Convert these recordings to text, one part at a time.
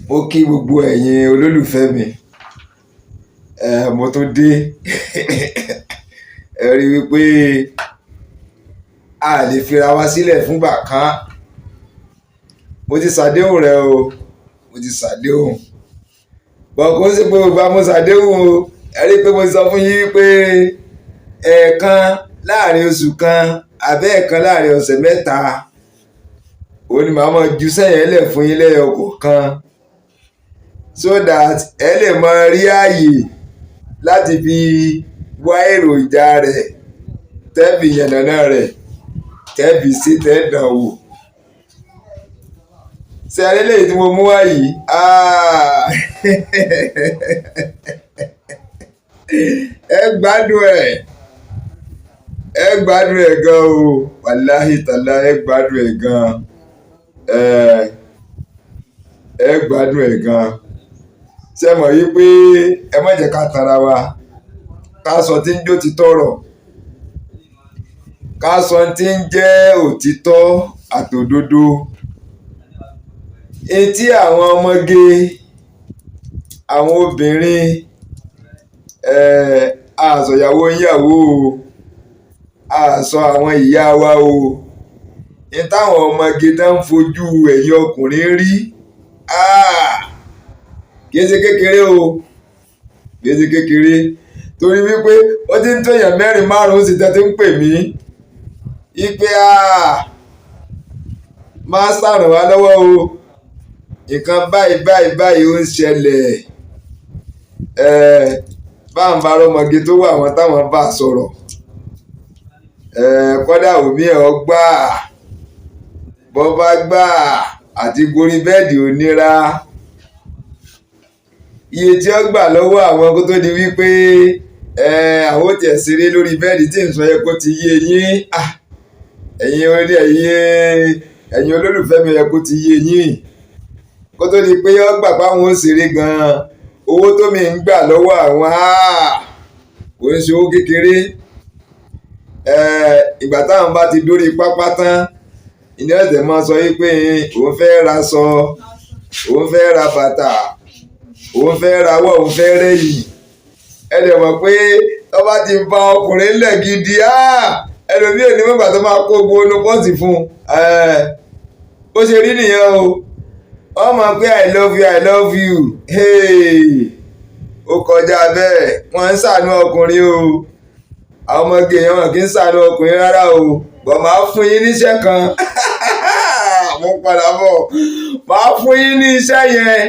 Mo kí gbogbo ẹ̀yin olólùfẹ́ mi, mo tún dé. Ẹ rí wípé a lè fira wa sílẹ̀ fúngbà kan. Mo ti ṣàdéhùn rẹ o, mo ti ṣàdéhùn. Bọ̀ kò sí pé gbogbo mo ṣàdéhùn o. Ẹ rí pé mo sọ fún yín wípé ẹ̀ẹ̀kan láàrin oṣù kan àbẹ́ ẹ̀ẹ̀kan láàrin ọ̀sẹ̀ mẹ́ta òun ni màá mọ ju sẹ́yìn lẹ̀ fún yín lẹ́yọ kọ̀ọ̀kan, so that ẹ lè mọ rí ààyè láti fi wá èròjà rẹ̀ tẹ́ẹ̀fì yànnàná rẹ̀ tẹ́ẹ̀fì sí tẹ́ẹ̀dàn wò. Ṣé eléyìí tí mo mú wá yìí ẹ gbádùn ẹ̀ gan o, wàláhì tàlá ẹ gbádùn ẹ̀ gan, ẹ gbádùn ẹ̀ gan. Ṣé mọ̀ yí pé ẹ má jẹ́ ká tara wa, ká sọ tí ń jó ti tọrọ, ká sọ tí ń jẹ́ òtítọ́ àtòdodo. Etí àwọn ọmọge, àwọn obìnrin, àsọ̀yàwó yàwó o, àsọ àwọn ìyá wa o. Ní táwọn ọmọge tó ń fojú ẹ̀yin ọkùnrin rí, kìí ṣe kékeré o, kìí ṣe kékeré. Torí wípé ó ti ń tó èèyàn 4-5 sí tẹ́ ti ń pè mí wípé máa ṣàràn wá lọ́wọ́ o, nǹkan báyìí ó ń ṣẹlẹ̀. Báwọn bá rọmọge tó wà wọn táwọn bá sọ̀rọ̀, kọ́dà òmí ẹ̀ ọgbà bọ́ bá gbà àti gorí bẹ́ẹ̀dì ò nira. Iye tí ó gbà lọ́wọ́ àwọn kó tó di wípé àwọn ò tiẹ̀ ṣeré lórí bẹ́ẹ̀dì tí ń sọ yẹ kó ti yé yín. Ẹ̀yin olólùfẹ́ mi yẹ kó ti yé yín. Kó tó di pé ó gbà páwọn ó ṣeré gan-an, owó tó mi ń gbà lọ́wọ́ àwọn kò ń ṣe owó kékeré. Ìgbà táwọn bá ti dórí pápá tán, ìní ọ̀sẹ̀ máa sọ wípé òun fẹ́ ra aṣọ, òun fẹ́ ra bàtà, òun fẹ́ ra wọ́, òun fẹ́ rẹ́yìn. Ẹ dẹ̀ mọ̀ pé tó bá ti ba ọkùnrin lẹ̀ gidi, ẹlòmíì ní mọ̀gbà tó máa kó gbogbo inú pọ́ọ̀tì fún un. Bó ṣe rí nìyẹn o. Wọ́n mọ̀ pé I love you, I love you. Ó kọjá bẹ́ẹ̀, wọ́n ń ṣàánú ọkùnrin o. Àwọn ọmọge yẹn wọn kì í ṣàánú ọkùnrin rárá o. Bọ̀ máa fún yín níṣẹ́ kan. Mo padà bọ̀. Máa fún yín ní iṣẹ́ yẹn.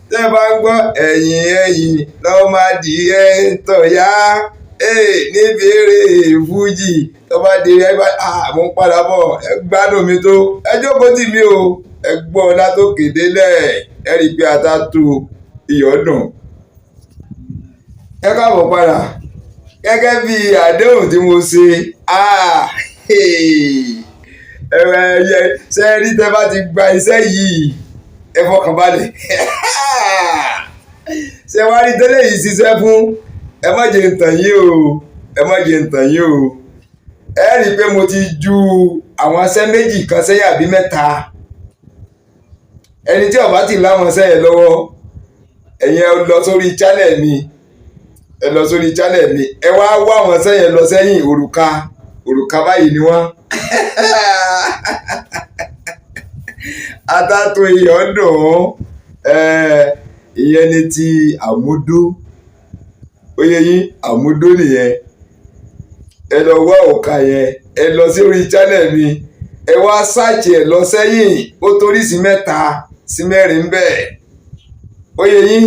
Tẹ́ ẹ bá ń gbọ́ ẹ̀yìn lọ́ máa dì ẹ́ tọ̀yá. Níbi eré fújì tó bá di ẹ bá mo padà bọ̀, ẹ gbádùn mi tó. Ẹ jókòó tì mí o. Ẹ gbọ́ látòkè délẹ̀. Ẹ rí i pé ata tu iyọ̀ dùn. Ẹ káàbọ̀ padà. Gẹ́gẹ́ bí àdéhùn tí mo ṣe, ṣe rí tẹ́ bá ti gba iṣẹ́ yìí, ẹ fọkàn balẹ̀. Ṣé wá rí tẹ́lẹ̀ yìí ṣiṣẹ́ fún? Ẹ má jẹ́ n tàn yín o, ẹ má jẹ́ n tàn yín o. Ẹ rí i pé mo ti ju àwọn iṣẹ́ méjì kan sẹ́yìn àbí mẹ́ta. Ẹni tí ó bá ti láwọn iṣẹ́ yẹn lọ́wọ́, ẹ̀yin ẹ lọ sórí channel mi, ẹ wá àwọn iṣẹ́ yẹn lọ sẹ́yìn. Òrùka báyìí ni wọ́n. Atátó iyọ̀ dùn. Ìyẹn ni ti àmúdó. Ó yé yín, àmúdó nìyẹn. Ẹ lọ wá òkà yẹn, ẹ lọ sí orí channel mi, ẹ wá sáàchì ẹ lọ sẹ́yìn. Ó torí sí 3 sí 4 bẹ́ẹ̀. Ó yé yín,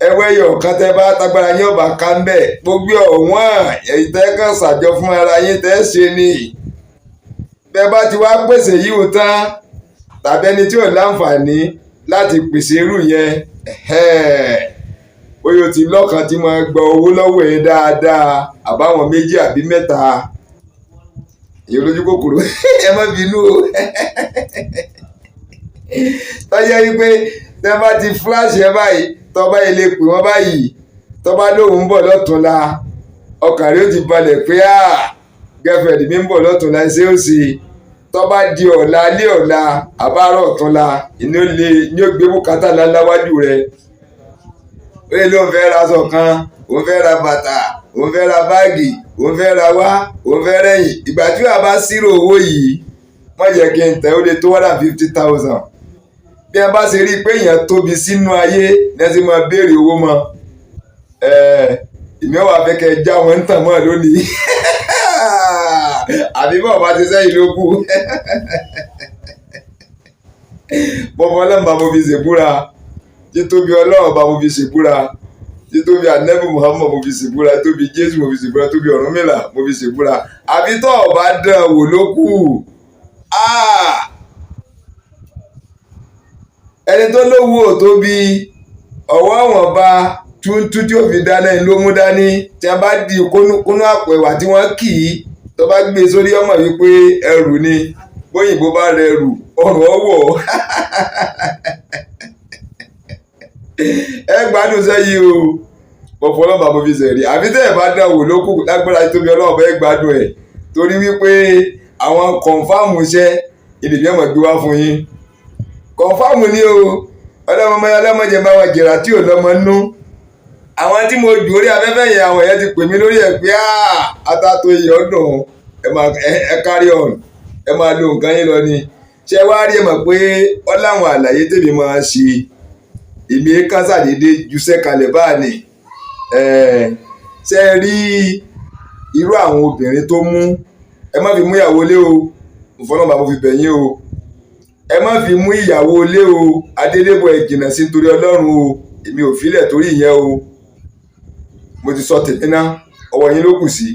ẹwẹ́yọ̀ kan tẹ́ bá tagbára yín ọba ká ń bẹ̀. Gbogbo ọ̀wọ́n ìtẹ́ kan ṣàjọ fún ara yín tẹ́ ṣe ni. Bẹ́ẹ̀ bá ti wá pèsè yìí ó tán, tàbí ẹni tí ò láǹfààní láti pèsè irú yẹn, bóyá o ti lọ́kàn tí máa gba owó lọ́wọ́ ẹ dáadáa, àbáwọn 2 àbí 3. Èyí lójú kòkòrò ẹ má bínú o. Tọ́jọ́ wípé tẹ́ bá ti flash ẹ báyìí, tọ́ bá ilé pè wọ́n báyìí, tọ́ bá lóun ń bọ̀ lọ́tùnla, ọkàn rẹ̀ ó ti balẹ̀ pé girlfriend mi ń bọ̀ lọ́tùnla, ṣé ó ṣe tó bá di ọ̀la lé ọ̀la àbárọ̀ ọ̀túnla ní ó gbé bùkátà láláwájú rẹ̀. ó lè lóun fẹ́ ra aṣọ kan, òun fẹ́ ra bàtà, òun fẹ́ ra báàgì, òun fẹ́ ra wá, òun fẹ́ rẹ̀yìn. ìgbà tí wàá bá ṣírò owó yìí wọ́n jẹ́ kí n tẹ̀ ó lè tó 150,000. bí wọ́n bá ṣe rí i pé èèyàn tóbi sínú ayé ní ẹ ti máa béèrè owó mọ́. ìmí ọ̀wà fẹ́ kẹ́ ẹ já wọn ń tàn mọ́ lónìí àbí bọ́ọ̀ bá ti sẹ́yìn ló kù. bọ́ọ̀bọ́ ọlọ́run bá mo fi ṣèbúra, títóbi ọlọ́run bá mo fi ṣèbúra, títóbi ànábì Muhammad mo fi ṣèbúra, tóbi Jésù mo fi ṣèbúra, tóbi Ọ̀rúnmìlà mo fi ṣèbúra. àbí tó o bá dán wò ló kù. ẹni tó lówó tóbi ọwọ́ wọn bá túntún tí ó fi dáná ló mú dání. tí a bá di kúnú àpò ẹ̀wà tí wọ́n kì í tó bá gbé sórí ọmọ wípé ẹrù ni, bóyìnbó bá rẹ ẹrù ọrùn ọwọ́. ẹ gbádùn sẹ́yìn o, ọ̀pọ̀ ọlọ́mọ àbò fi sẹ̀rí. àbí tẹ́ ẹ̀ bá dán wò ló kù lágbára tóbi ọlọ́run bẹ́ẹ̀ gbádùn ẹ̀, torí wípé àwọn kọ̀ǹfàmù iṣẹ́ ìdìbí ọmọ gbé wá fún yín. kọ̀ǹfàmù ni o, ọlọ́mọdé bá wọn jẹ̀rà tí ò lọ́mọ nú. àwọn tí mo jù orí afẹ́fẹ́ yẹn àwọn èèyàn ti pè mí lórí ẹ̀ pé atato iyọ̀ dùn, ẹ carry on, ẹ máa lo nǹkan yín lọ ni. ṣé wàá rí ẹ mọ̀ pé ọ láwọn àlàyé tèmi máa ṣe èmi kásá dédé juṣẹ́ kalẹ̀ báàní. ṣé rí irú àwọn obìnrin tó mú, ẹ má fi mú ìyàwó lé o, ìfọlọ́mà mo fi bẹ̀yìn o, ẹ má fi mú ìyàwó lé o, adélébọ̀ ẹ̀ jìnnà sí torí ọlọ́run o, èmi ò filẹ̀ torí ìyẹn o. mo ti sọ tèmi ná, ọwọ́ yín ló kù sí.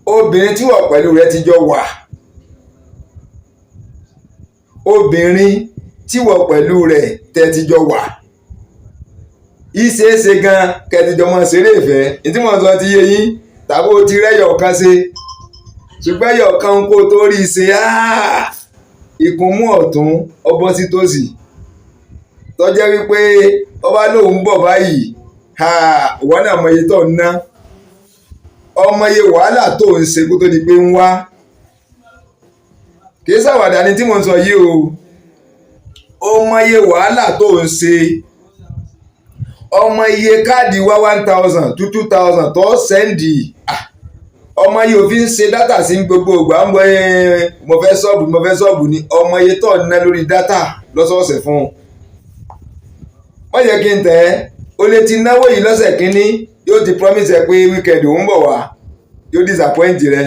obìnrin tí wọ́n pẹ̀lú rẹ̀ ti jọ wà, obìnrin tí wọ́n pẹ̀lú rẹ̀ tẹ́ ti jọ wà, ìṣeéṣe gan kẹtìjọ mọ ṣeré ìfẹ́. ìtí wọ́n sọ ti yé yín, tàbí o ti rẹ́yọ̀ kan ṣe, ṣùgbọ́n ẹ̀yọ̀ kan kó tó rí i ṣe ìkùnmú ọ̀tún ọbọ̀ sí tòsì, tọ́jẹ́ wípé ọba lòun bọ̀ báyìí wọ́n náà mọ iye tó ń ná, ọmọ iye wàhálà tó ń ṣe kó tó di pé ń wá. kì í ṣàwàdà ni tí mo ń sọ yìí o, ọmọ iye wàhálà tó ń ṣe, ọmọ iye káàdì wá 1,000 to 2,000 tó sẹ́ndì, ọmọ iye òfin ṣe dátà sí gbogbo ìgbà ń bọ mo fẹ́ sọ́ọ̀bù ni ọmọ iye tó ń ná lórí dátà lọ́sọ̀ọ̀sẹ̀ fún un. wọ́n yẹ kí n tẹ̀ ẹ́, o lè ti náwó yìí lọ́sẹ̀ kínní, yóò ti promise ẹ pé weekend òun bọ̀ wá, yóò disappoint rẹ.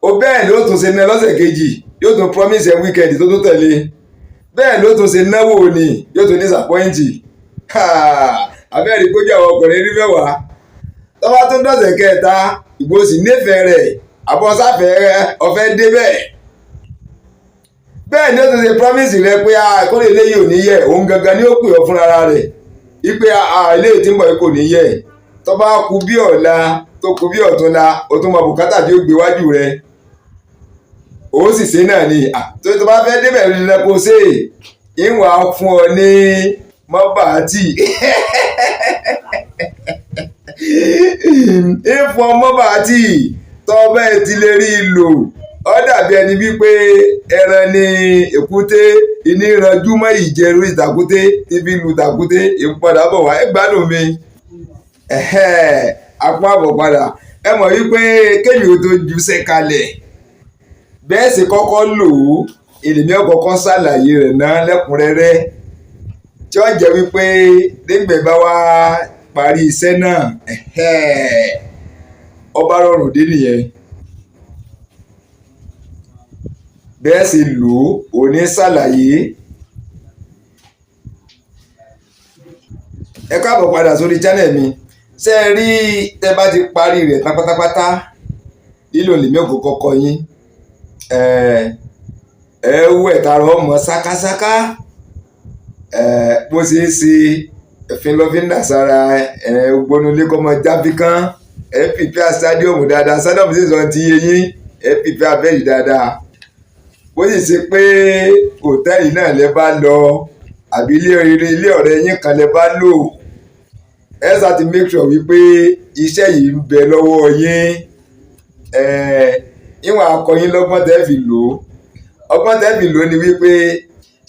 o bẹ́ẹ̀ ló tún ṣe ná lọ́sẹ̀ kejì, yóò tún promise ẹ weekend tó tún tẹ̀lé. bẹ́ẹ̀ ló tún ṣe náwó ni, yóò tún disappoint. abẹ́rẹ́ ìkójú àwọn ọkùnrin rí mẹ́wàá. tọ́wá tún dọ̀sẹ̀ kẹta, ìgbòsì nífẹ̀ẹ́ rẹ̀ àbọ̀sáfẹ́ rẹ̀ ọ̀fẹ́ débẹ̀. bẹ́ẹ̀ ni ó tún ṣe promise rẹ pé ìkórè eléyìí ò ní yẹ, òun gangan ni ó pè ọ́ fúnra rẹ̀ wípé eléyìí tí ń bọ̀ kò ní yẹ. tó bá kù bí ọ̀la tó kù bí ọ̀túnla, o tún mọ bùkátà tí ó gbé wájú rẹ, ó sì ṣe náà ni. tó bá fẹ́ débẹ̀ rí lẹ́kọ̀ọ́ ṣe ìwà fún ọ ní mọ́bàátì ìfọ̀ mọ́bàátì tó bẹ́ẹ̀ ti lè rí i lò. ó dàbí ẹni wípé ẹran ni èkúté iní ranjú mọ́ ìjẹrú ìtàkúté tí fi lu ìtàkúté ìpadà bọ̀ wá. ẹ gbádùn mi apá àbọ̀ padà. ẹ mọ̀ wípé kéèyàn ó tó ju sẹ́kalẹ̀ bẹ́ẹ̀ sì kọ́kọ́ lò ó, èlèmí ọ̀kọ̀ọ̀kan ṣàlàyé rẹ̀ náà lẹ́kùnrẹ́rẹ́, tí ó jẹ́ wípé nígbà bá wá parí iṣẹ́ náà ọba rọrùn dé nìyẹn. bẹ́ẹ̀ sì lò ó ní ṣàlàyé. ẹ káàbọ̀ padà sórí channel mi. ṣé ẹ rí tẹ́ bá ti parí rẹ̀ tán pátápátá, lílò lèmi ò kọ́kọ́ yín ẹ wẹ̀ tààrọ̀ ọmọ ṣákáṣáká bó ṣe é ṣe ẹ̀fín lọ́fíńdà sára gbónúlé kọ́mọ jábí kan pípẹ́ stadium dáadáa, stadium sì sọ ti yé yín pípẹ́ abẹ́yì dáadáa. bó sì ṣe pé hòtẹ́ẹ̀lì náà lẹ bá lọ àbí ilé ọ̀rẹ́ yín kan lẹ bá lò, ẹ ṣá ti make sure wípé iṣẹ́ yìí ń bẹ lọ́wọ́ yín. ìwọ̀n akọyin lọ́gbọ́n tẹ́ fi lò ó. Ọgbọ́n tẹ́ fi lò ó ni wípé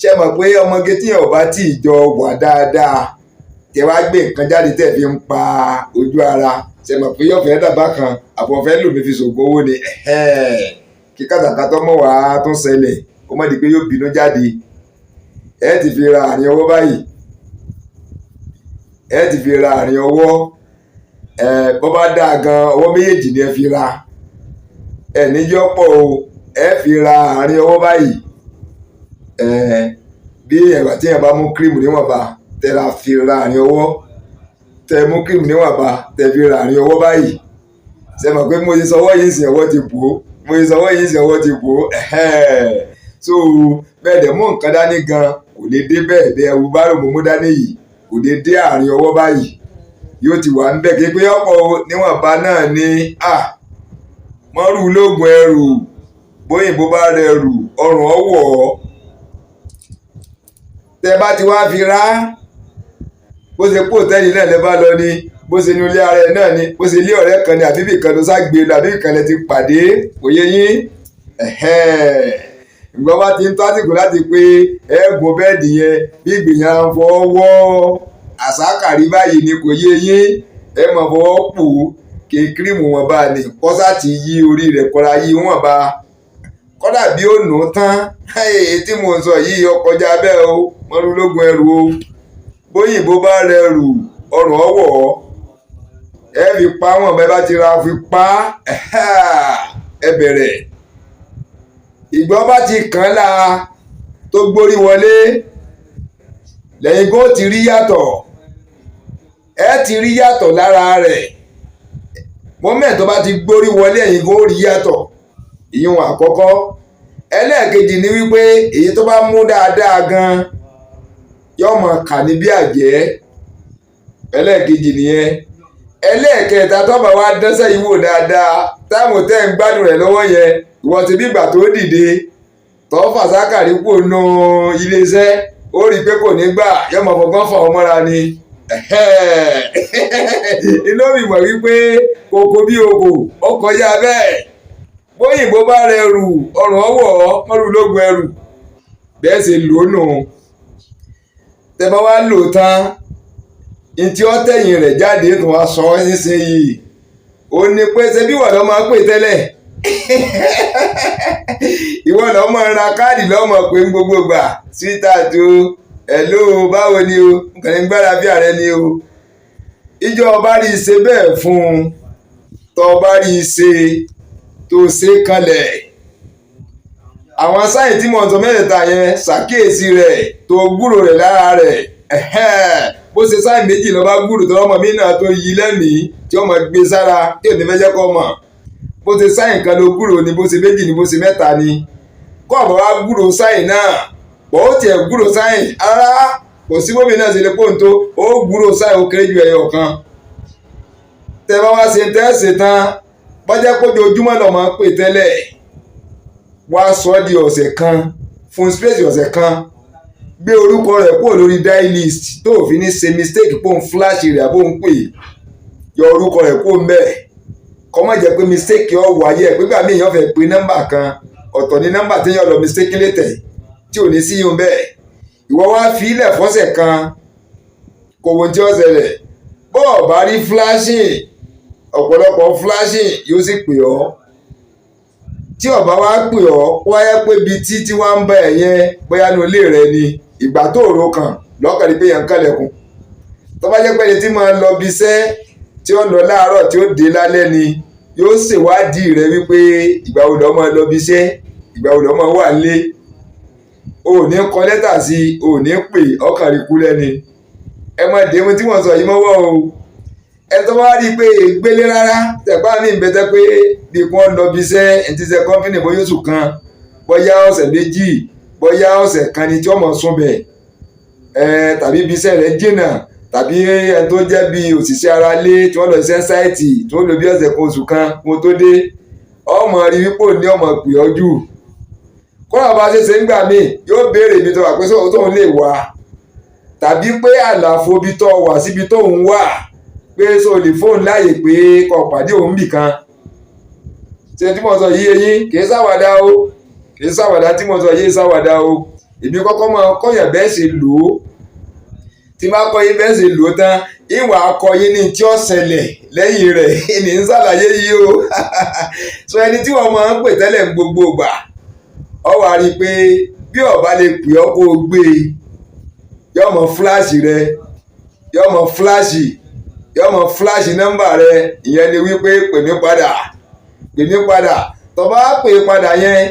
ṣé mọ̀ pé ọmọge tíyàn ò bá tí ì jọ wà dáadáa tẹ́ wá gbé nǹkan jáde tẹ́ fi ń pa ojú ara, ṣé mọ̀ pé yọ̀fẹ́ dàbá kan àbọ̀fẹ́ lòmí fi ṣògùn owó ni kí kàtàkàtà mọ̀ wá tún ṣẹlẹ̀ kó mọ̀ di pé yóò bínú jáde. Ẹ ti fi ra àárín ọwọ́ báyìí, ẹ ti fi ra àárín ọwọ́ bọ́ bá dáa gan ọwọ́ méjèèjì ni ẹ fi ra, ẹ níjọ́ pọ̀ o, ẹ fi ra àárín ọwọ́ báyìí. Bí ẹ̀wà tí yẹn bá mú kírìmù níwọ̀nba tẹ ra fi ra àárín ọwọ́, tẹ mú kírìmù níwọ̀nba tẹ fi ra àárín ọwọ́ báyìí. Ṣé mọ̀ pé mo ti sọ ọwọ́ yìí sìn ọwọ́ ti bò ó, mo ti sọ ọwọ́ yìí sìn ọwọ́ ti bò ó. So bẹ́ẹ̀ dẹ̀ mú nǹkan dání gan kò lè dé bẹ́ẹ̀ dẹ̀ ẹ̀wù bá rò mú dání yìí kò lè dé àárín ọwọ́ báyìí, yóò ti wà ń bẹ̀ kí pé ọ̀pọ̀ níwọ̀nba náà ni mọ́rù lóògùn ẹrù bóyìnbó bá rẹrù ọrùn ọwọ́. Tẹ bá ti wá fi rá bó ṣe pò tẹ́yìn náà lẹ bá lọ ni, bó ṣe ní ilé ara ẹ náà ni, bó ṣe ilé ọ̀rẹ́ kan ni àbíbì kan ló ságbe lọ àbíbì kan lẹ ti pàdé òye yín. Ìgbọ́n bá ti ń tó àsìkò láti pé ẹ̀ẹ́gùn bẹ́ẹ̀dì yẹn bí ìgbìyàn fọwọ́ àsákàrí báyìí ni kò yé yín, ẹ mọ̀ fọwọ́ pò kí kírìmù wọn bá ní kọ́sà ti yí orí rẹ̀ kọ́ra yí wọn bá kọ́dà bí ó nù tán. Tí mo ń sọ yìí ọkọjá bẹ́ẹ̀ o, mọ́rú lógún ẹrù o. Bóyìnbó bá rẹrù ọrùn ọwọ́ ẹ fi pa wọn bẹ́ẹ̀ bá ti ra fi pa ẹ bẹ̀rẹ̀. Ìgbọ́n bá ti kàn án la tó gbórí wọlé lẹ́yìn kó ti rí yàtọ̀, ẹ ti rí yàtọ̀ lára rẹ̀. Mọ́mẹ́ǹtì tó bá ti gbórí wọlé ẹ̀yìn kó rí yàtọ̀, ìyún àkọ́kọ́. Ẹlẹ́ẹ̀kejì ni wípé èyí tó bá mú dáadáa gan yóò mọ̀ kà ní bí àjẹ́, ẹlẹ́ẹ̀kejì nìyẹn. Ẹlẹ́ẹ̀kẹta tó bá wá dẹ́sẹ̀ yìí wò dáadáa táwọn tẹ́ ń gbádùn rẹ̀ lọ́wọ́ yẹn ìwọ ti bí ìgbà tó dìde tó fàsákàrí kò nu iléeṣẹ́ ó rí i pé kò ní gbà yóò mọ̀ fọgbọ́n fà ọ́ mọ́ra ni. Inú mi mọ̀ wípé kòkó bí okò ó kọjá bẹ́ẹ̀. Bóyìnbó bá rẹrù ọrùn ọwọ́ mọ́rù lógún ẹrù bẹ́ẹ̀ ṣe lò ó nù. Tẹ bá wá lò tán ntí ó tẹ̀yìn rẹ̀ jáde tó wá sọ ọ́ nísìnyìí ó ní pé ṣe bí wọ́n lọ́ máa pè tẹ́lẹ̀ ìwọ lọ́ máa ra káàdì lọ́mọ pé ń gbogbo gbà sweetheart o hello báwo ni o nǹkan ní gbára bí ààrẹ ni o. Ìjọ ọba rí i ṣe bẹ́ẹ̀ fún un tọ́ ọba rí i ṣe tó ṣe kanlẹ̀. Àwọn sáyìn tí mo ń sọ mẹ́tẹ̀ẹ̀ta yẹn ṣàkíyèsí rẹ̀ tó gbúrò rẹ̀ lára rẹ̀. Bó ṣe sáyìn méjì lọ bá gbúrò tó lọ́mọ mí náà tó yí lẹ́mìí tí ọmọ gbé sára tí ò ní fẹ́ jẹ́ kọ́ mọ̀. Bó ṣe sáyìn kan ló gbúrò ni, bó ṣe méjì ni, bó ṣe mẹ́ta ni. Kọ́ ọ̀bọ̀ wá gbúrò sáyìn náà bó tiẹ̀ gbúrò sáyìn ara kò sí bómi náà ṣe lè pòǹtó ó gbúrò sáyìn ó kéré ju ẹyọ kan. Tẹ bá wá ṣe tẹ́sí tán bọ́jẹ́ kó ojoojúmọ́ lọ́mọ pè tẹ́lẹ̀ wá sọ ọ́ di ọ̀sẹ̀ kan fún space ọ̀sẹ̀ kan. Gbé orúkọ rẹ̀ kúrò lórí dial list tó fi ní ṣe mistake pò ń flash rẹ̀ àbó ń pè, yọ orúkọ rẹ̀ kúrò ń bẹ̀. Kọ́ má jẹ́ pé mistake ọ̀ wáyé ẹ̀ pígbà míì yàn fẹ́ pe nọ́mbà kan ọ̀tọ̀ ní nọ́mbà tí yàn lọ mistake létẹ̀ tí ò ní sí yún bẹ́ẹ̀. Ìwọ wá fi ilẹ̀ fọ́sẹ̀ kan kò wọ́n tí ó ṣẹlẹ̀. Bọ́ọ̀ bá rí flashing ọ̀pọ̀lọpọ̀ flashing yóò sì pè ọ́. Tí ọba wá pè ọ́ wáyé pé bíi tí wọ́n ń bá ẹ̀ yẹn bóyá ní ilé rẹ ni ìgbà tó rò kàn lọ́kàn ní pé yẹn ń kàlẹ̀kùn. Tó bá jẹ́ pé ẹni tí máa ń lọ bí iṣẹ́ tí ó lọ láàárọ̀ tí ó dé lálẹ́ ni yóò ṣèwádìí rẹ wípé ìgbà wo lọ́ máa lọ bí iṣẹ́ ìgbà wo lọ́ máa wà nílé. O ò ní kọ lẹ́tà sí i, o ò ní pè ọkàn rí kú lẹ́ni. Ẹ máa dé ohun tí wọ́n sọ yìí mọ́wọ́ o. Ẹ tó bá rí i pé gbélé rárá tẹ̀pá mi ń bẹ́tẹ́ pé bí wọ́n lọ bí iṣẹ́ ẹ̀ ti ṣe kọ́mpínì bóyá oṣù kan bóyá ọ̀sẹ̀ méjì bóyá ọ̀sẹ̀ kan ni tí ọmọ sún bẹ̀ tàbí bí iṣẹ́ rẹ̀ jìnnà tàbí ẹni tó jẹ́ bí òṣìṣẹ́ ara lé tí wọ́n lọ iṣẹ́ sáìtì tí wọ́n lò bí ọ̀sẹ̀ kan oṣù kan kó tó dé ọmọ rí wípò ní ọmọ pè ọ́ jù. Kọ́nà bá ṣe ṣe ń gbà mí yóò béèrè ibi tó wà pé sóhun tóun lè wà tàbí pé àlàfo ibi tó wà síbi tóun wà pé so lè fóun láàyè pé kó pàdé òun bì kan. ṣe tí mo sọ yí eyín kì í ṣàwàdà o, kì í ṣàwàdà tí mo sọ yí ṣàwàdà o. èmi kọ́kọ́ máa kọ́yàn bẹ́ẹ̀ ṣe lò ó, tí máa kọ́ yín bẹ́ẹ̀ ṣe lò ó tán ìwà akọ yín ní tí ó ṣẹlẹ̀ lẹ́yìn rẹ̀ ní ń ṣàlàyé yìí o. sọ ẹni tí wọ́n máa ń pè tẹ́lẹ̀ ń gbogbo ìgbà ọ wá rí i pé bí ọba lè pè ọ́ kó o gbé e yọ mọ fúláṣì rẹ, yọ mọ fúláṣì nọ́mbà rẹ. ìyẹn ni wípé pè mí padà tó bá pè é padà yẹn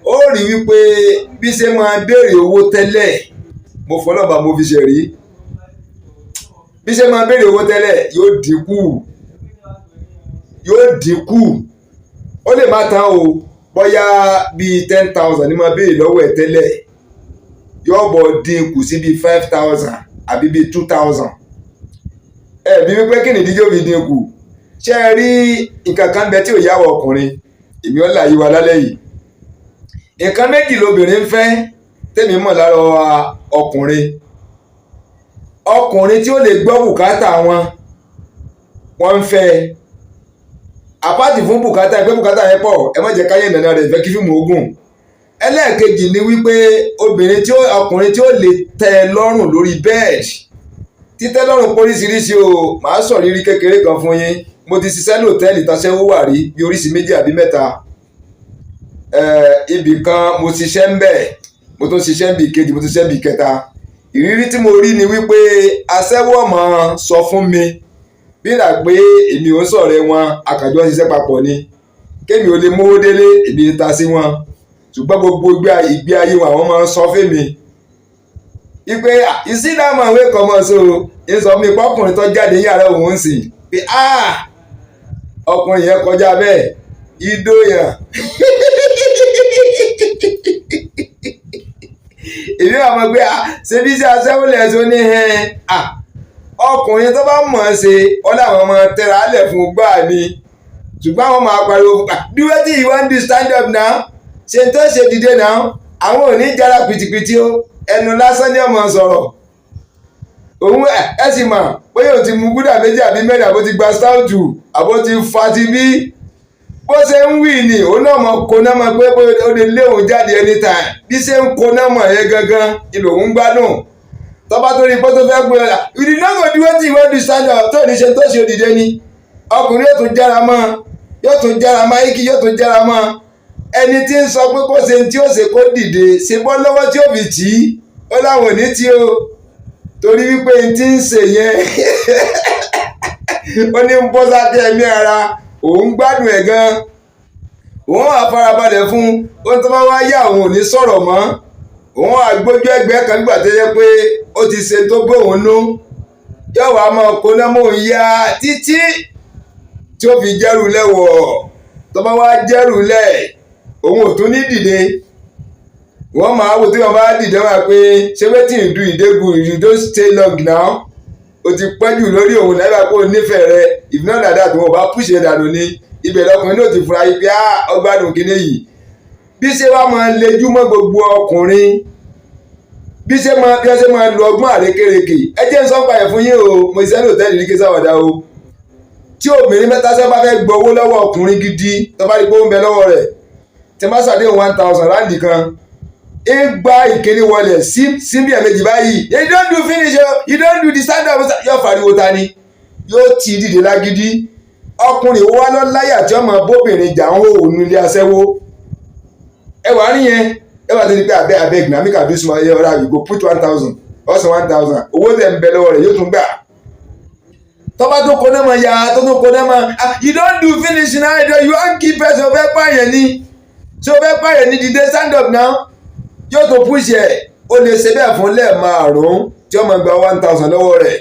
ó rí wípé bí ṣe máa béèrè owó tẹ́lẹ̀, mo fọlọ́ba mo fi ṣe rí, bí ṣe máa béèrè owó tẹ́lẹ̀ yóò dínkù. ó lè má tán o, bóyá bíi 10,000 ni máa béèrè lọ́wọ́ ẹ̀ tẹ́lẹ̀ yóò bọ̀ dínkù sí bíi 5,000 àbí bíi 2,000. bí wípé kí nìdí yóò fi dínkù? ṣé ẹ rí nǹkan kan bẹ tí ò yáwọ ọkùnrin, èmi ọ̀la yìí wà lálẹ́ yìí. nǹkan méjì lobìnrin ń fẹ́ tèmi mọ̀ lára ọkùnrin tí ó lè gbọ́ bùkátà wọn ń fẹ́. àpáàtì fún bùkátà ẹgbẹ́ bùkátà yẹn pọ̀, ẹ má jẹ́ káyé ìdáná rẹ̀ fẹ́ kí fíìmù ogun. ẹlẹ́ẹ̀kejì ni wípé ọkùnrin tí ó lè tẹ́ ẹ lọ́rùn lórí bẹ́ẹ̀dì. títẹ́ lọ́rùn póríṣiríṣi o, màá sọ rírí kékeré kan fún yín. mo ti ṣiṣẹ́ lòtẹ́ẹ̀lì taṣẹ́wó wà rí bí oríṣi 2 àbí 3. ibì kan mo ṣiṣẹ́ ń bẹ̀, mo tún ṣiṣẹ́ ń bì kejì, mo tún ṣiṣẹ́ ń bì kẹta. ìrírí tí mo rí ni wípé aṣẹ́wó ọmọ sọ fún mi bí ìdà pé èmi ò ń sọ̀rẹ́ wọn, àkàjọ ṣiṣẹ́ papọ̀ ni, kémi ò lè mówó délé èmi ta sí wọn, ṣùgbọ́n gbogbo ìgbé ayé wọn àwọn máa ń sọ fẹ́mi wípé ìsídàmọ̀ ìwé kan mọ̀ so ń sọ fún mi pọ́kùnrin tó jáde yàrá òun sì pé ọkùnrin yẹn kọjá bẹ́ẹ̀ ìdóyàn. èmi wà mọ̀ pé ṣe bí iṣẹ́ aṣẹ́wó lẹ́sùn ní ọkùnrin tó bá mọ̀ ọ́n ṣe ọ́ làwọn ọmọ tẹ̀ra alẹ̀ fún gbà ni, ṣùgbọ́n àwọn máa pariwo dúró tí you wan do stand up now, ṣe tó ṣe dìde náà. àwọn ò ní jára pìtìpìtì o, ẹnu lásán ni ọmọ sọ̀rọ̀. òun ẹ sì mọ̀ bóyá o ti mu gúdà 2 àbí 4 àbó ti gba stout àbó ti fa ti bí bó ṣe ń wí ni òun náà mọ̀ kóná mọ̀ pé ó lè lé òun jáde anytime. bí ṣe ń kóná mọ̀ yẹn gangan ìlò òun gbádùn. tọ́ba tó rí pé tó fẹ́ gbé ọ̀la ìdí náà kò dúró tí ìwé di stand up tó ní ṣe tó ṣe òdìdé ni. ọkùnrin yóò tún jára mọ́ ikí yóò tún jára mọ́. ẹni tí ń sọ pé kó ṣe tí ó ṣe kó dìde ṣe bọ́ lọ́wọ́ tí ó fi tì í ó láwọn ò ní tí o, torí wípé n ti ń ṣe yẹn ó ní ń bọ́ sáté ẹ̀mí ara, òun gbádùn ẹ̀ gan. òun wà farabalẹ̀ fún ó tó bá wá yá òun ò ní sọ̀rọ̀ mọ́. òun àgbójú ẹgbẹ́ kan nígbà tó yẹ pé ó ti ṣe tó gbé òun nú, yóò wá máa kó náà mò ń yá títí tí ó fi jẹ́rù lẹ́wọ̀. tó bá wá jẹ́rù lẹ̀ òun ò tún ní dìde. wọ́n máa wò tí wọ́n bá dìde wá pé ṣé wetin you do you dey good, you don stay long now. o ti pẹ́ jù lórí òun láìpẹ́ pé o nífẹ̀ẹ́ rẹ, if not like that wọn ò bá push ẹ̀ dànù ni. ibẹ̀ lọkùnrin náà ti fura yìí pé ọgbádùn kìíní yìí. bí ṣe wá máa lejú mọ́ gbogbo ọkùnrin, bí ṣe máa lo ọgbọ́n àrékérekè. ẹ jẹ́ ń sọ pa ẹ̀ fún yín o, mo ṣiṣẹ́ lòtẹ́ẹ̀lì ní kí sáwọ́dà o. tí obìnrin mẹ́ta ṣe bá fẹ́ gbowó lọ́wọ́ ọkùnrin gidi tó bá rí pé ó ń bẹ lọ́wọ́ rẹ̀, tí wọ́n bá ṣàdéhùn 1,000 ráǹdì kan ń gba ìkíní wọlé síbí ẹ̀mejì báyìí, you don do finish o, you don do the stand up, yóò fariwo ta ni yóò ti dìde lágídí. ọkùnrin wa lọ láyà tí ọmọ bóbìnrin jà ń hó òun ilé aṣẹ́wó. ẹ wà á rí yẹn, ẹ wà á ti di pé abeg na make I do small yẹn ọ̀rá you go put 1,000 ọ̀sán 1,000 owó tẹ̀ ń bẹ lọ́wọ́ rẹ̀ yóò tún gbà. tọ́ba tó kọ́ná mọ̀ ya tó kọ́ná mọ̀ you don do finish now you wan keep person o fẹ́ pààyàn ni tí o fẹ́ pààyàn ni dìde stand up now yóò tó push ẹ̀. ó lè ṣe bẹ́ẹ̀ fún lẹ́ẹ̀márùn-ún tí ọmọ gba 1,000 lọ́wọ́ rẹ̀.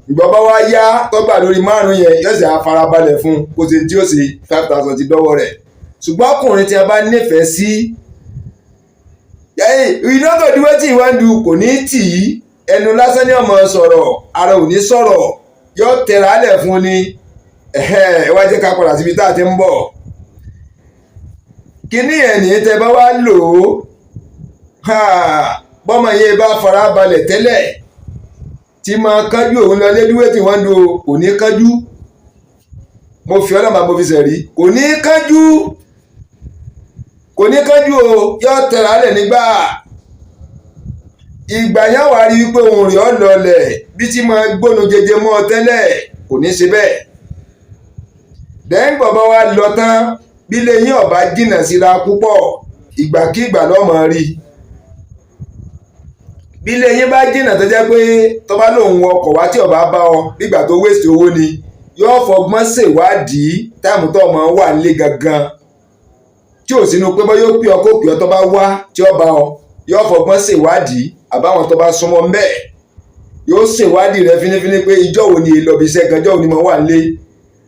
ìgbọ́bá wa yá tọ́gbà lórí 5 yẹn yóò sì àfarabalẹ̀ fún kó ṣe tí ó ṣe 5,000 ti dọ́wọ́ rẹ̀. ṣùgbọ́n ọkùnrin tí a bá nífẹ̀ẹ́ sí you no go do wetin you wan do kò ní tì í, ẹnu lásán ní ọmọ sọ̀rọ̀ ara ò ní sọ̀rọ̀, yóò tẹ̀ra lẹ̀ fún ni. ẹ wá jẹ́ ká padà síbi tá a ti ń bọ̀. kíní ẹ̀ ní tẹ́ bá wá lò ó bọ́mọ yẹn bá fara balẹ̀ tẹ́lẹ̀ tí máa kánjú òun lọ lédúwé tí wọ́n do kò ní kánjú. mo fi ọlọ́mà mo fi sẹ̀rí kò ní kánjú o yóò tẹ̀ra lẹ̀ nígbà ìgbà yẹn wà rí wípé òun rẹ̀ ọ́ lọlẹ̀ bí tí mo gbónu jẹjẹ mọ́ ọ tẹ́lẹ̀ kò ní ṣe bẹ́ẹ̀ dẹ́yìn bọ̀bọ̀ wa lọ tán bí ilé yín ọ̀bá jìnnà síra púpọ̀ ìgbàkígbà lọ́mọ rí bí ilé yín bá jìnnà tó jẹ́ pé tó bá lòun ọkọ̀ wá tí ọba bá ọ nígbà tó wéṣì owó ni yóò fọgbọ́n ṣèwádìí táàmù tó ọmọ wà nílé gangan tí ò sínú pé bọ́ yóò pè ọ́ kó pè ọ́ tó bá wá tí ó bá ọ yóò fọgbọ́n ṣèwádìí àbáwọn tó bá súnmọ́ mẹ́ẹ̀ yóò ṣèwádìí rẹ fínífíní pé ìjọ́ wo ni èlò ibiṣẹ́ gan ìjọ́ wo ni mo wà nílé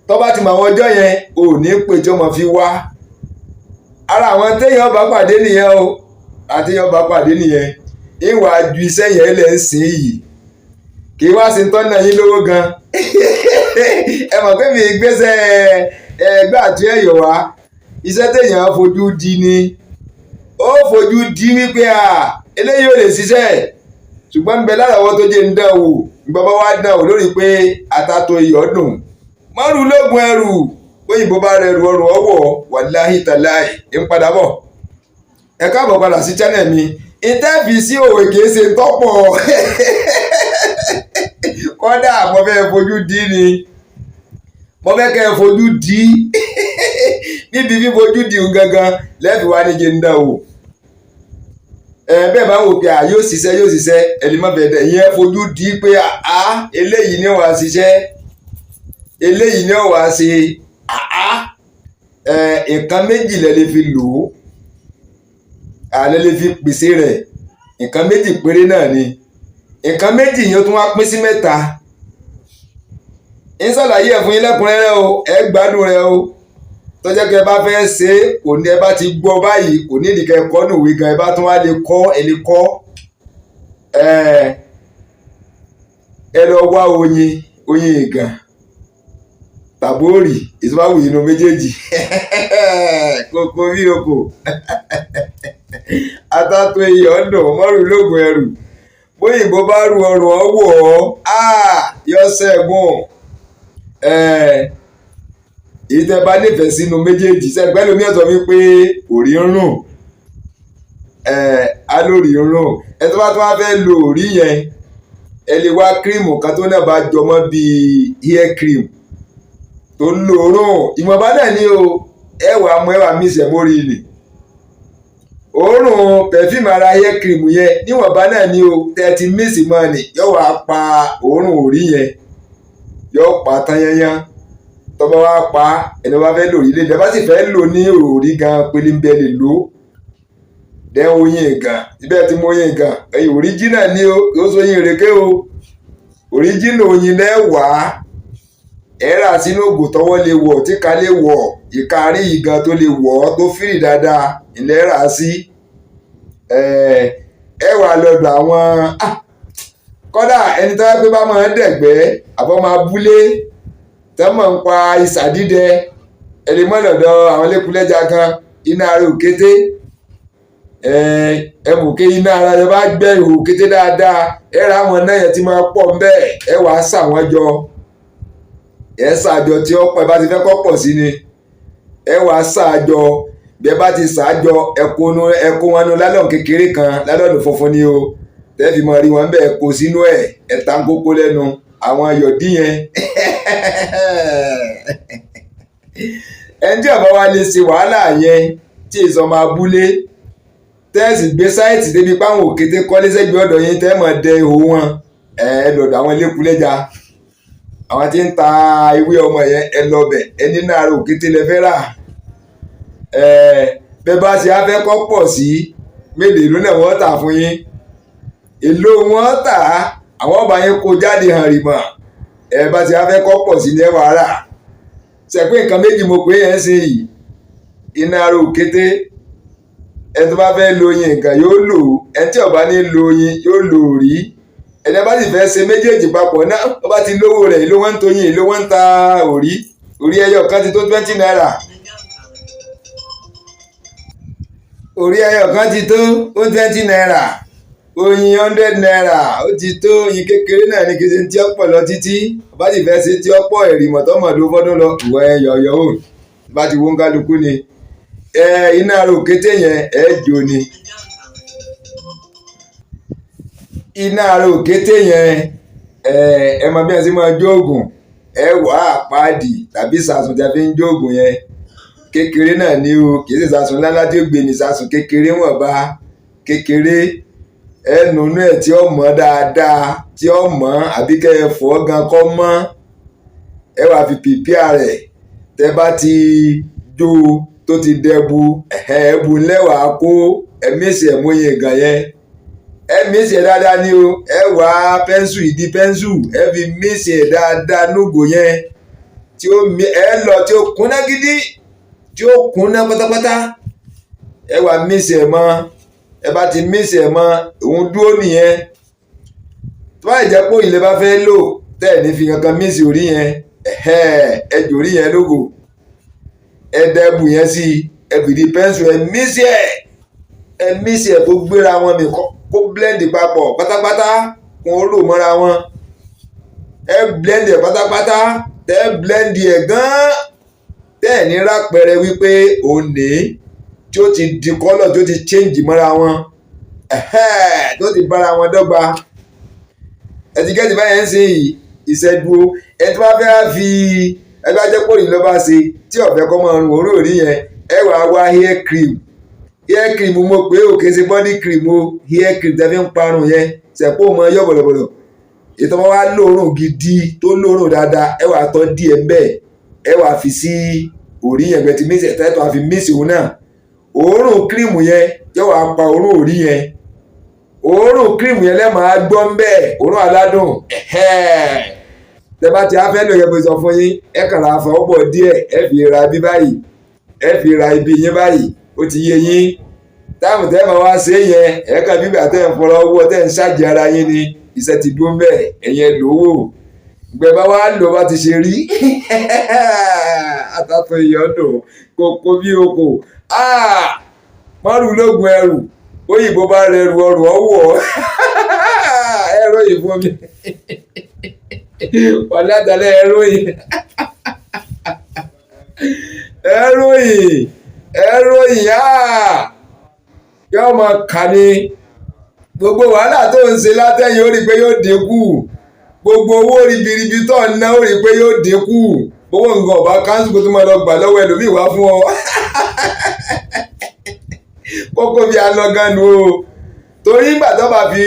tó bá ti mọ àwọn ọjọ́ yẹn ò ní pè tí ó mọ fi wá ara àwọn téèyàn bá pàdé nìyẹn o àtéèyàn bá pàdé nìyẹn ìwà ju iṣẹ́ yẹn lẹ̀ ń sìn yìí kì í wá sí tọ́nà yín lówó gan ẹ mọ̀ pé mi gbéṣẹ́ ẹgbẹ́ àti ẹ̀yọ̀ wá iṣẹ́ téèyàn fojú di ni ó fojú di wípé eléyìí ò lè ṣiṣẹ́ ṣùgbọ́n ń bẹ láràwọ́ tó jẹ́ ń dán wò gbọ́bọ́ wá dán wò lórí pé àtàtò iyọ̀ dùn mọ́rù lóògùn ẹrù òyìnbó bá rẹ ẹrù ọrùn ọwọ́ wàláhì tàláì ń padà bọ̀ ẹ káàbọ̀ padà sí channel mi ìtẹ́ẹ̀fì sí òwe kìí ṣe tọ́pọ̀ kọ́dà mo fẹ́ fojú di ni mo fẹ́ kẹ́ ẹ fojú di níbi fífojú di gangan lẹ́ẹ̀fì wá ní jẹ́ ń dán wò bẹ́ẹ̀ bá wò pé yóò ṣiṣẹ́ ẹni má bẹ̀ẹ́ dẹ̀ ìyẹn fojú di pé eléyìí ni wàá ṣiṣẹ́ eléyìí ni wàá ṣe nǹkan méjì lẹ lè fi lò ó àlẹ́ lè fi pèsè rẹ̀ nǹkan méjì péré náà ni nǹkan méjì yẹn tún wá pín sí mẹ́ta ń ṣàlàyé ẹ̀ fún yín lẹ́kùnrẹ́rẹ́ o ẹ gbádùn rẹ o tọ́jọ́ kẹ́ ẹ bá fẹ́ ṣe é kò ní ẹ bá ti gbọ́ báyìí kò ní ìdíkẹ́ ẹ̀kọ́ nùwé gan ẹ bá tún wá lè kọ́ ẹ lè kọ́ ẹ lọ wá oyin ìgàn tàbóòrì ìsúnmáwò inú méjèèjì kókó bí oko atátó iyọ̀ ọ̀dọ̀ mọ́rù lóògùn ẹrù bóyìnbó bá ru ọrùn ọwọ́ yọ sẹ́gun èyí tẹ́ bá nífẹ̀ẹ́ sínú méjèèjì sẹ́gbẹ́ lómi ọ̀sán mi pé òrí ń rùn alórí ń rùn ẹ tó bá tó wá fẹ́ lo òrí yẹn ẹ lè wá kírímù kan tó náà bá jọmọ́ bíi hair cream tó ń lo òórùn ìmọ̀ba náà ni o ẹwà mísẹ̀ mórí ni òórùn pẹ̀fíìmù ara hair cream yẹn níwọ̀nba náà ni o tẹ́tí mísì mọ́ ni yóò wá pa òórùn òrí yẹn yóò pa tán yányán tọ́ba wá pa ẹni wá fẹ́ lò rí lé dẹ́bá sì fẹ́ lò ní òrí gan pélébẹ́ lè lò dẹ́ oyin nǹkan ibẹ̀ tí mo yin nǹkan ẹ̀yìn òríjínà ni o yóò sọ yin ìrèké o òríjínà oyin lẹ́wàá ẹ̀rà sínú ògùn tọwọ́ lè wọ̀ tí ká lè wọ̀ ìkárí ìgan tó lè wọ̀ tó fìrì dáadáa ilẹ̀ rà sí ẹwà lọ́dọ̀ àwọn kọ́dà ẹni tó wá pé bá máa ń dẹ̀gbẹ́ àbọ̀ máa búlé tẹ́mọ̀ ń pa ìsàdídẹ ẹni mọ́ lọ́dọ̀ àwọn lẹ́kùlẹ́jà kan iná ara òkété ẹmùké iná ara ẹ bá gbẹ́ ihò òkété dáadáa ẹ̀rà àwọn náà yẹn ti máa pọ̀ ń bẹ́ẹ̀ ẹ wàá sà wọ́n jọ ẹ ṣàjọ tí ọ̀pọ̀ ẹ bá ti fẹ́ kọ́ pọ̀ sí ni ẹ wàá ṣàjọ bí ẹ bá ti ṣàjọ ẹkọ wọn nu lálọ́ọ̀nù kékeré kan lálọ́ọ̀nù funfun ni o tẹ́ẹ̀fì mọ̀ rí wọn bẹ́ẹ̀ kó sínú ẹ̀ta ń kókó lẹ́nu àwọn ayọ̀dí yẹn ẹni tí ọba wa lè ṣe wàhálà yẹn tí ìsọmọ abúlé tẹ́ẹ̀sì gbé sáìtì débi páwọn òkété kọ́lé sẹ́gbẹ̀ẹ́ ọ̀dọ̀ yín tẹ́ẹ̀ mọ̀ dẹ ihò wọn lọ́dọ̀ àwọn elékulẹ́jà àwọn tí ń ta ewé ọmọ yẹn ẹ lọbẹ̀ ẹni náà rò kété lẹ fẹ́ rà bẹ́ẹ̀ bá ṣe afẹ́ kọ́ pọ̀ sí méde ìlú náà wọ́n tà fún yín èlò wọn tà àwọn ọba yẹn kó jáde hàn rìmọ̀ ẹ bá ṣe afẹ́ kọ́ pọ̀ sí ní ẹwà rà ṣẹ̀pẹ́ nǹkan méjì mo pé yẹn ṣe yìí iná rò kété ẹ tó bá fẹ́ lo oyin nǹkan yóò lò ẹ tí ọba ní lo oyin yóò lò rí ẹni bá sì fẹ́ ṣe méjèèjì papọ̀ náà wọ́n bá ti lówó rẹ̀ ló wọ́n ń toyin ló wọ́n ń ta orí ẹyọ kan ti tó 20 naira orí ẹyọ kan ti tó 20 naira oyin 100 naira ó ti tó. Oyin kékeré náà ní kí n ṣe tí ó pọ̀ lọ títí bá sì fẹ́ ṣe tí ó pọ̀ ìrìmọ̀ tó mọ̀ ló fọ́dún lọ ìwọ ẹyọ̀yọ̀ ò bá ti wọ́n kálukú ni iná ara òkété yẹn jò ni iná ara òkété yẹn ẹ mọ bí ẹ ṣe máa jó oògùn wà àpáàdì tàbí sàsùn tí a fi ń jó oògùn yẹn kékeré náà ni o kì í ṣe sàsùn ńláńlá tí ó gbé ní sàsùn kékeré wọ̀nba kékeré nùnú ẹ̀ tí ó mọ́ dáadáa tí ó mọ́ àbí kẹ́ ẹ fọ́ gan kọ́ mọ́ wàá fi pìpíà rẹ̀ tẹ́ bá ti jó tó ti dẹ́bu ẹ̀bù lẹ́wàá kó ẹ̀mísì ẹ̀móye gan yẹn mísì ẹ̀ dáadáa ni o wá pẹ́ńsù ìdí pẹ́ńsù fi mísì ẹ̀ dáadáa nógò yẹn tí ó lọ tí ó kúnná gidi tí ó kúnná pátápátá wá mísì ẹ̀ mọ́ bá ti mísì ẹ̀ mọ́ òun dúró nìyẹn tó bá jẹ́ pé òyìnbó bá fẹ́ lò tẹ́ẹ̀ ní fi kankan mísì orí yẹn jò orí yẹn lógo dẹ́bù yẹn sí fìdí pẹ́ńsù mísì ẹ̀ tó gbéra wọn mi kó blend papọ̀ pátápátá kó rò mọ́ra wọn blend ẹ̀ pátápátá blend ẹ̀ gan-an tẹ́ẹ̀ ní rápẹrẹ wípé òun ní tí ó ti di kọ́lọ̀ tí ó ti change mọ́ra wọn tó ti bára wọn dọ́gba ẹ̀tíkẹ́tì báyẹn ń sìn yìí ìṣẹ́dúró ẹni tó bá fẹ́ fi ẹgbẹ́ ajẹ́pọ̀rì ló bá ṣe tí ọ̀fẹ́ kọ́ máa rùn òórùn òrí yẹn wàá wá hair cream mo pé òkè ṣe body cream o hair cream tẹ́ fi ń parun yẹn ṣẹ̀pọ̀ mọ yọ bọ̀lọ̀bọ̀lọ̀ ètò wọn wá lóòórùn gidi tó lóòórùn dáadáa wàá tọ́ díẹ̀ ń bẹ́ẹ̀ wàá fi sí òrí yẹn gbẹ ti mísì ẹ̀ tẹ́tọ́ àfi mísì òun náà òórùn cream yẹn yóò wá pa òórùn òrí yẹn òórùn cream yẹn lẹ́ẹ̀máa gbọ́ ń bẹ́ẹ̀ òórùn aládùn tẹ́bá ti afẹ́ lò yẹ bó sọ fún yín kàn ra fọwọ́pọ̀ díẹ̀ fi ra bí báyìí fi ra ibi yín báyìí ó ti yé yín táàmù tẹ́ máa wá ṣe yẹn kàn bíbà tẹ́ ń fọlọ́ owó tẹ́ ń ṣáàjì ara yín ni iṣẹ́ ti dún bẹ́ẹ̀ ẹ̀yẹn lówó gbẹ̀ bá wá lò bá ti ṣe rí àtàtò ìyọ́dún kòkó bí oko márùn lóògùn ẹrù òyìnbó bá rẹrù ọrùn ọwọ́ ẹ̀rọ ìfún mi ọ̀làdàlẹ̀ ẹ̀rọyìn yóò máa kà ní gbogbo wàhálà tó ń ṣe látẹ̀yìn ó rí pé yóò dínkù gbogbo owó ribiribi tó ń ná ó rí pé yóò dínkù owó nǹkan ọba káńsù kó tó máa lọ gbà lọ́wọ́ ẹlòmíì wá fún ọ kókó bí alọ́gánu o torí ìgbà tó bá fi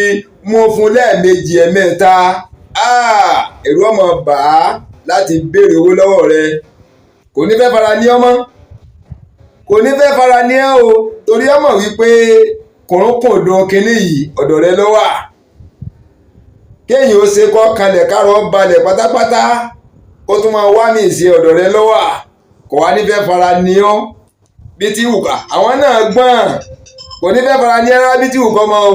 mú fún lẹ́ẹ̀mejì ẹ̀mẹ́ta ẹ̀rù ọmọ bà á láti béèrè owó lọ́wọ́ rẹ kò ní fẹ́ fara ní ọmọ kò ní fẹ́ fara ní ẹ o torí ọmọ wípé kùrúnkùndùn kínní yìí ọ̀dọ̀ rẹ ló wà kéèyàn ó ṣe kọ́ kalẹ̀ kárọ̀ balẹ̀ pátápátá kó tún máa wá ní ìṣe ọ̀dọ̀ rẹ ló wà kò wá ní fẹ́ fara ní ọ bí tí wùkà àwọn náà gbọ́n kò ní fẹ́ fara ní ẹ rárá bí tí wùkọ́ mọ́ o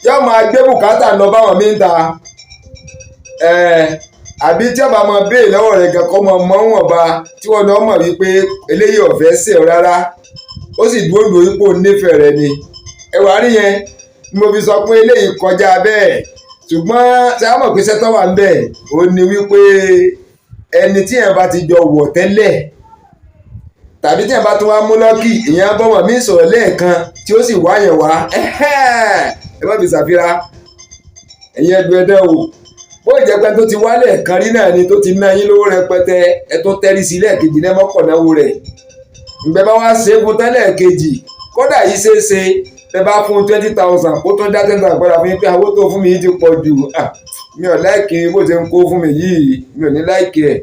yóò máa gbé bùkátà lọ báwọn mí ń ta àbí tí ọba máa béè lọ́wọ́ rẹ̀ gan kọ́ mọ wọn ba tí wọ́n lọ́ mọ̀ wípé eléyìí ọ̀fẹ́ sẹ̀ ọ́ rárá ó sì dúró lórí pò nífẹ̀ẹ́ rẹ ni ẹwà rí yẹn ni mo fi sọ pé eléyìí kọjá bẹ́ẹ̀ ṣùgbọ́n ṣé a mọ̀ pé sẹ́tọ́ wà ń bẹ̀ ó ní wípé ẹni tí yẹn bá ti jọ wọ̀ tẹ́lẹ̀ tàbí tí yẹn bá tún wá mú lọ́kì ìyẹn bọ́mọ̀ mí sọ̀rọ̀ lẹ́ẹ̀kan tí ó sì wá yẹn wá ẹ má fi ṣàfihàn ẹ̀yin ẹdùn ẹdẹ o bó ìjẹ́pẹ́ tó ti wálẹ̀ kan rí náà ni tó ti ná yín lówó rẹpẹtẹ ẹ tó tẹ́rí sí lẹ́ẹ̀kejì náà mọ́kànnáwó rẹ̀ ǹgbẹ́ bá wá ṣe é fún tẹ́lẹ̀ kejì kódà yìí ṣe é ṣe ẹ bá fún 20,000 kó tó dá 10,000 padà fún yín pé owó tó fún mi yìí ti pọ̀ jù mi ò láìkì bó ṣe ń kó fún mi yìí mi ò ní láìkì ẹ̀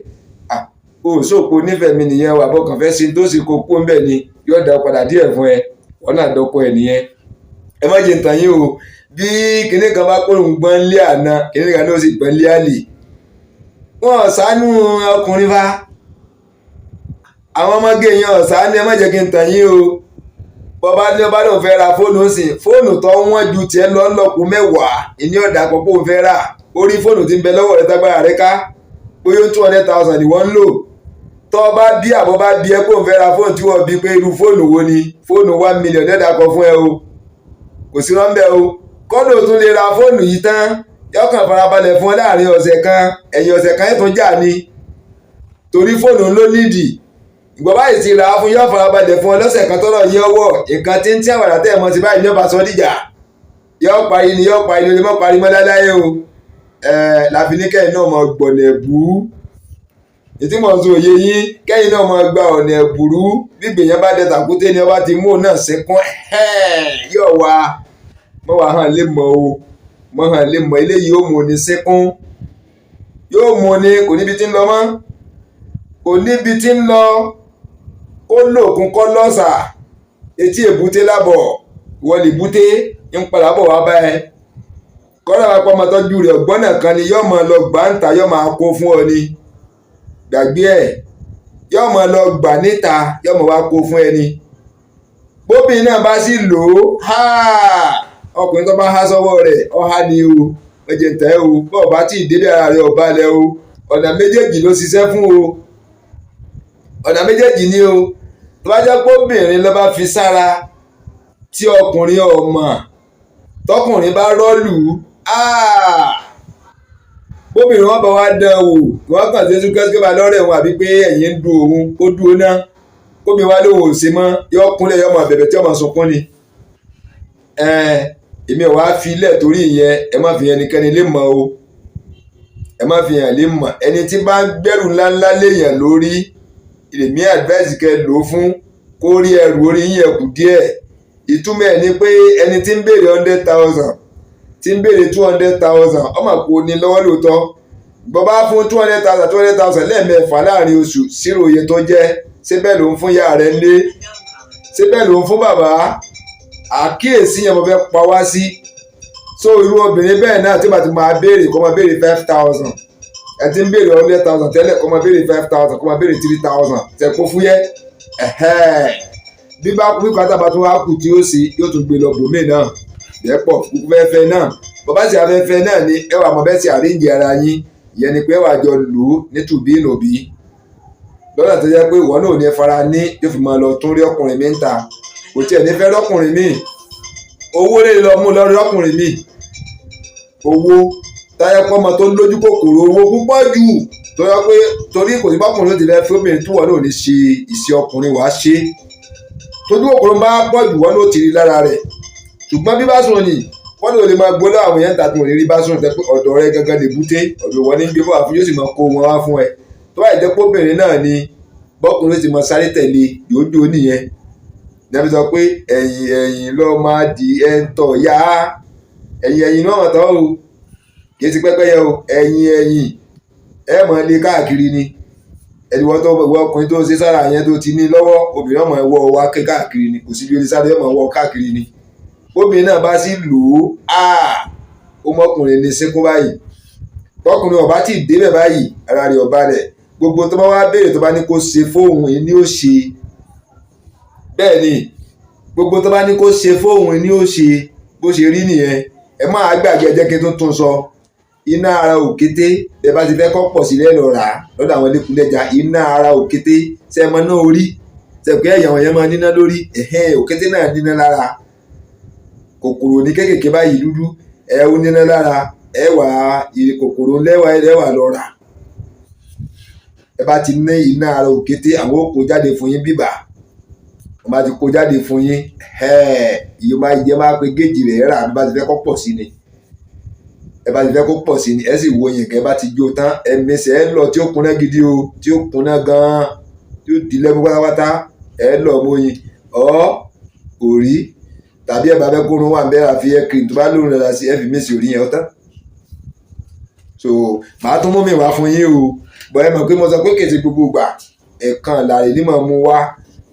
o sóòpó nífẹ̀ẹ́ mi nìyẹn wà bọ́ kàn fẹ́ sí tó sì kó kó ń bẹ̀ ni yóò dá padà díẹ̀ fún ẹ wọn náà dọ́kọ ẹ nìyẹn ẹ má jẹ́ ntàn yín o bí kinní kan bá kó ń gbọ́n lé àná kinní kan ló sì gbọ́n lé àlè wọn ṣàánú ọkùnrin fa àwọn ọmọge yẹn ọ̀sán ẹ má jẹ́ kí n tàn yín o bọ́bá ní ọba lóun fẹ́ ra fóònù sí fóònù tó wọ́n ju tiẹ̀ lọ́lọ́kù 10 ìní ọ̀dà kan kó fẹ́ rà orí fóònù tí ń bẹ lọ́wọ́ rẹ tágbára rẹ ká bóyá 200,000 ni wọ́n ń lò tó bá bí àbọ̀ bá bí ẹ kó fẹ́ ra fóònù tí wọ́n bí pé irú fóònù wo ni fóònù 1 million ọ̀dà kan fún ẹ o kò sí rọ́ńbẹ́ o kọ́dọ̀ tún lè ra fóònù yìí tán yọkàn farabalẹ̀ fún ọ láàrin ọ̀sẹ̀ kan ẹ̀yìn ọ̀sẹ̀ kan ètò jà ni torí fóònù ló nídìí ìgbọ́ báyìí ti rà á fún yọ farabalẹ̀ fún ọ lọ́sẹ̀ kan tọ́lọ̀ yẹ ọwọ́ nǹkan tí ń tí àwàdà tẹ̀ mọ́ ti báyìí ní ọba sọ dìjà yọ parí ni lè mọ́ parí mọ́ láláyé o láfi ní kẹ́yìn náà mọ̀ gbọ̀nà ẹ̀bú ètí mọ̀ sọ òye yín kẹ́yìn náà mọ̀ gba ọ̀nà ẹ̀bùrú gbígbè yẹn bá dẹ tàkúté ni ọba ti mú òun náà sínkún yóò wá mọ́ wàá hàn lè mọ̀ o mọ́ hàn lè mọ̀ eléyìí ó mú ní sínkún yóò mú ní kò níbi tí ń lọ mọ́ kò níbi tí ń lọ kó lòkun kọ́ lọ́sà etí èbúté lábọ̀ wọ́n lè búté ń padà bọ̀ wá bá ẹ kọ́ra wa pọ́ ọmọ tọ́jú rẹ̀ ọ̀gbọ́n náà kan ni yóò máa lọ gbà ń ta yóò máa kó fún ọ ni gbàgbé ẹ̀ yóò máa lọ gbà níta yóò máa wá kó fún ẹni bóbìnrin náà bá sì lò ó ọkùnrin tó bá há sọ́wọ́ rẹ̀ ọ̀há ni o ẹ̀jẹ̀ tẹ́ o bọ́ọ̀ bá tí ì délé ara rẹ̀ ọ̀bá lẹ o ọ̀nà méjèèjì ló ṣiṣẹ́ fún o ọ̀nà méjèèjì ni o tó bá jẹ́ pé obìnrin ló bá fi sára tí ọkùnrin ọmọ tọkùnrin bá rọ́ọ̀lù bóbìnrin wọn bá wá dán o wọn kàn sí súnkẹ́sùkẹ́ bá lọ́rẹ̀ wọn àbí pé ẹ̀yìn ń du òun kó dúró náà kómi wá lóhùn òsè mọ́ yọ kúnlẹ̀ yọ mọ̀ bẹ̀bẹ̀ tí ọmọ sunkún ni èmi ò wá fi ilẹ̀ torí ìyẹn ẹ má fi ẹnikẹ́ni lè mọ̀ o ẹ má fi hàn lè mọ̀ ẹni tí bá ń gbẹ́rù ńláńlá léèyàn lórí ìrèmí advice kẹ lò ó fún kó rí ẹrù orí yín ẹkù díẹ̀ ìtumọ̀ ẹ̀ ni pé ẹni tí ń béèrè 100,000 tí ń béèrè 200,000 ọmọ kò ní lọ́wọ́ lóòótọ́ bọ́ bá fún 200,000 lẹ́ẹ̀mẹ́fà láàrin oṣù sírò iye tó jẹ́ ṣé bẹ́ẹ̀ ló ń fún ìyá rẹ̀ lé ṣé bẹ́ẹ̀ ló ń fún bàbá àkíyèsí yẹn mo fẹ́ pa wá sí so irú obìnrin bẹ́ẹ̀ náà tí màá ti máa béèrè kó máa béèrè 5,000 ẹ ti ń béèrè 100,000 tẹ́lẹ̀ kó máa béèrè 5,000 kó máa béèrè 3,000 tẹ̀ kó fúyẹ́ bí kátà bá tún wá kù tí ó sì yóò tún gbé lọ bòmíì náà lẹ́pọ̀ kúkú fẹ́fẹ́ náà bàbá sì afẹ́fẹ́ náà ni ẹwà mọ̀ bẹ́ẹ̀ sì àríǹjì ara yín ìyẹn ni pé ẹwà jọ lò ó nítùbí ìnòbí lọ́dà tó jẹ́ pé ìwọ náà ò ní fara ní yóò fi máa lọ tún rí ọkùnrin mi ń ta kò tiẹ̀ ní fẹ́ rọ́kùnrin mi owó lè lọ mú lọ rí ọkùnrin mi owó táyà pọ́nmọ tó lójú kòkòrò owó púpọ̀ jù tó yẹ pé torí kò sí bọ́kùnrin tó ti fẹ́ fóbìnrin tí wọ́n náà ò ní ṣe ìṣe ọkùnrin wàá ṣe tójú kòkòrò bá pọ̀ jù wọ́n ló ti rí lára rẹ̀ ṣùgbọ́n bí bá sùn ni wọ́n lè máa gbóló àwọn èèyàn tàbí òní rí bá sùn tẹ́ pé ọ̀dọ̀ rẹ gangan lè búté ọ̀dọ̀ wọn ní gbé fún àfún yóò sì máa kó wọn wá fún ẹ tó wáyé jẹ́ pé obìnrin náà ni bọ́kùnrin sì máa sáré tẹ̀lé yòójó nìyẹn nàbí sọ pé ẹ̀yìn lọ máa di ẹ̀ńtọ̀ yá ẹ̀yìn náà tọ́ o kì í ti pẹ́pẹ́yẹ o ẹ̀yìn ẹ̀ mọ̀ lé káàkiri ni ẹ̀dùwọ́ tó wọ ọkùnrin tó ṣe sára yẹn tó ti ní lọ́wọ́ obìnrin ọmọ ẹ̀wọ́ wa káàkiri ni kò sí bí oníṣàdé ọmọ ẹ̀wọ́ káàkiri ni obìnrin náà bá sì lò ó mọ́kùnrin ní sínkún báyìí tọkùnrin ọba tí ì débẹ̀ báyìí ara rẹ̀ ọba rẹ̀ gbogbo tó bá wá béèrè tó bá ní kó ṣe fóun ní ó ṣe bẹ́ẹ̀ ni gbogbo tó bá ní kó ṣe fóun ní ó ṣe bó ṣe rí nìyẹn ẹ máa gbàgbé ẹjẹ́ kí tó tún sọ iná ara òkété ẹ bá ti fẹ́ kọ́ pọ̀ sílẹ̀ lọ rà lọ́dọ̀ àwọn elékùnlẹ́jà iná ara òkété ṣe mọ náà orí ṣe pé ẹ̀yàn yẹn máa níná lórí òkété náà níná lára kòkòrò ní kékèké báyìí dúdú ẹ ó níná lára ẹ wà kòkòrò lẹ́wà lọ rà ẹ bá ti ní iná ara òkété àwọn ó kó jáde fún yín bíbà wọ́n bá ti kó jáde fún yín iye máa jẹ́ máa pe géèjì rẹ̀ rà bí bá ti fẹ́ kó pọ̀ sí ni ẹ bá ti fẹ́ kó pọ̀ sí ni ẹ sì wo yín kẹ́ bá ti jó tán ẹ mẹsẹ̀ ẹ lọ tí ó kúnná gidi o tí ó kúnná gan-an tí ó di lẹ́gbẹ́ pátápátá ẹ lọ mọ́yìn òrí tàbí ẹ bá fẹ́ kó rún wà bẹ́ẹ̀ àfi ẹ kiri tó bá lóun rẹ̀ sí ẹ fi mẹ́sì òrí yẹn ọ̀tán so màá tún mú mi wá fún yín o bọ̀ ẹ mọ̀ pé mo sọ pé kèsì gbogbo gbà ẹ̀kan làrè ní mọ̀ mú wá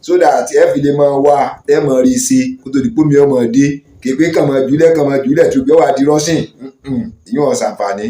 sódà àti ẹ fi lè máa wá ẹ mọ̀ rí i sí kó tó di pómi ọmọ dé kéèpé kàn máa jùlẹ̀ tó gbé wà di rọ́ṣìn ìyún ọ̀sàǹfààní.